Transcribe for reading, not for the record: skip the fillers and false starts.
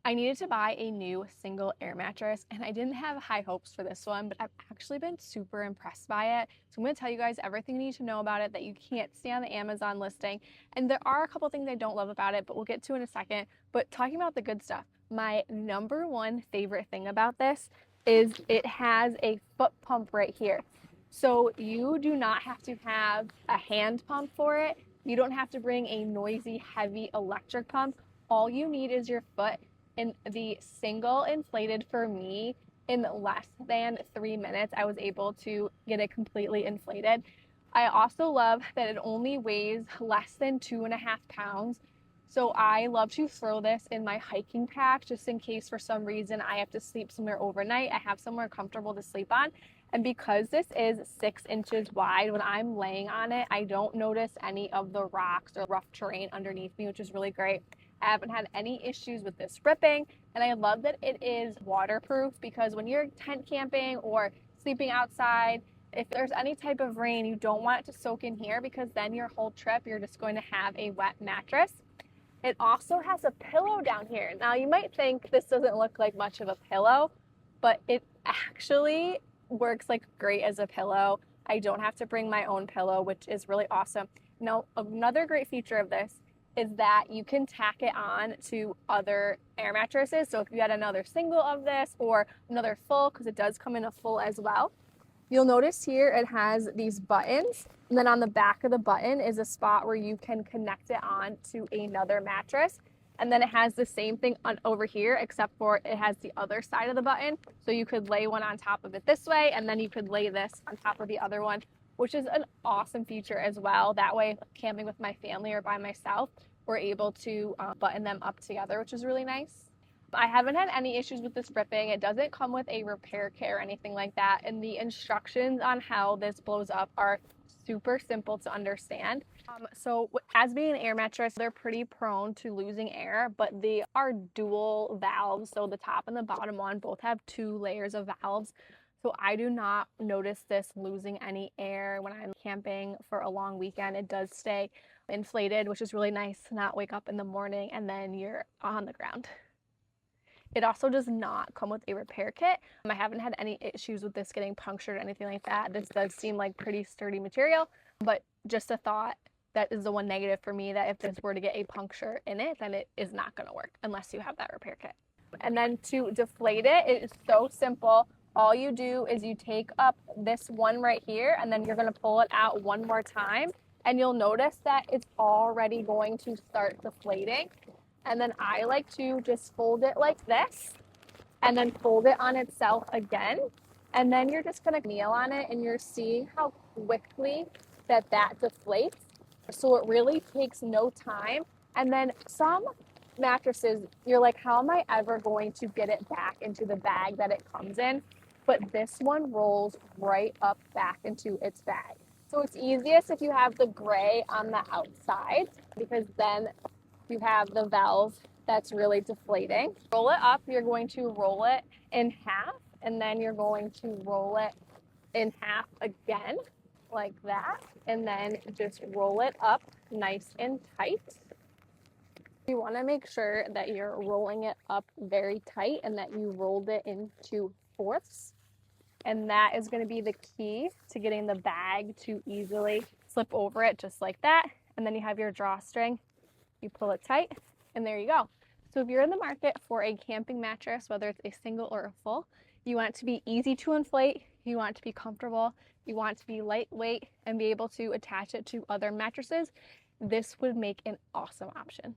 I needed to buy a new single air mattress, and I didn't have high hopes for this one, but I've actually been super impressed by it. So I'm going to tell you guys everything you need to know about it that you can't see on the Amazon listing. And there are a couple things I don't love about it, but we'll get to in a second. But talking about the good stuff, my number one favorite thing about this is it has a foot pump right here. So you do not have to have a hand pump for it. You don't have to bring a noisy, heavy electric pump. All you need is your foot. And the single inflated for me, in less than 3 minutes, I was able to get it completely inflated. I also love that it only weighs less than 2.5 pounds. So I love to throw this in my hiking pack just in case for some reason I have to sleep somewhere overnight. I have somewhere comfortable to sleep on. And because this is 6 inches wide, when I'm laying on it, I don't notice any of the rocks or rough terrain underneath me, which is really great. I haven't had any issues with this ripping, and I love that it is waterproof because when you're tent camping or sleeping outside, if there's any type of rain, you don't want it to soak in here because then your whole trip, you're just going to have a wet mattress. It also has a pillow down here. Now, you might think this doesn't look like much of a pillow, but it actually works like great as a pillow. I don't have to bring my own pillow, which is really awesome. Now, another great feature of this is that you can tack it on to other air mattresses. So if you had another single of this or another full, because it does come in a full as well, you'll notice here it has these buttons. And then on the back of the button is a spot where you can connect it on to another mattress. And then it has the same thing on over here, except for it has the other side of the button. So you could lay one on top of it this way, and then you could lay this on top of the other one, which is an awesome feature as well. That way, camping with my family or by myself, we're able to button them up together, which is really nice. I haven't had any issues with this ripping. It doesn't come with a repair kit or anything like that. And the instructions on how this blows up are super simple to understand. So as being an air mattress, they're pretty prone to losing air, but they are dual valves. So the top and the bottom one both have 2 layers of valves. So I do not notice this losing any air when I'm camping for a long weekend. It does stay inflated, which is really nice to not wake up in the morning and then you're on the ground. It also does not come with a repair kit. I haven't had any issues with this getting punctured or anything like that. This does seem like pretty sturdy material, but just a thought, that is the one negative for me, that if this were to get a puncture in it, then it is not going to work unless you have that repair kit. And then to deflate it, it is so simple. All you do is you take up this one right here, and then you're going to pull it out one more time, and you'll notice that it's already going to start deflating. And then I like to just fold it like this and then fold it on itself again. And then you're just going to kneel on it, and you're seeing how quickly that deflates. So it really takes no time. And then some mattresses, you're like, how am I ever going to get it back into the bag that it comes in? But this one rolls right up back into its bag. So it's easiest if you have the gray on the outside, because then you have the valve that's really deflating. Roll it up, you're going to roll it in half, and then you're going to roll it in half again, like that, and then just roll it up nice and tight. You want to make sure that you're rolling it up very tight and that you rolled it into fourths. And that is going to be the key to getting the bag to easily slip over it, just like that. And then you have your drawstring. You pull it tight, and there you go. So if you're in the market for a camping mattress, whether it's a single or a full, you want it to be easy to inflate, you want it to be comfortable, you want it to be lightweight, and be able to attach it to other mattresses, this would make an awesome option.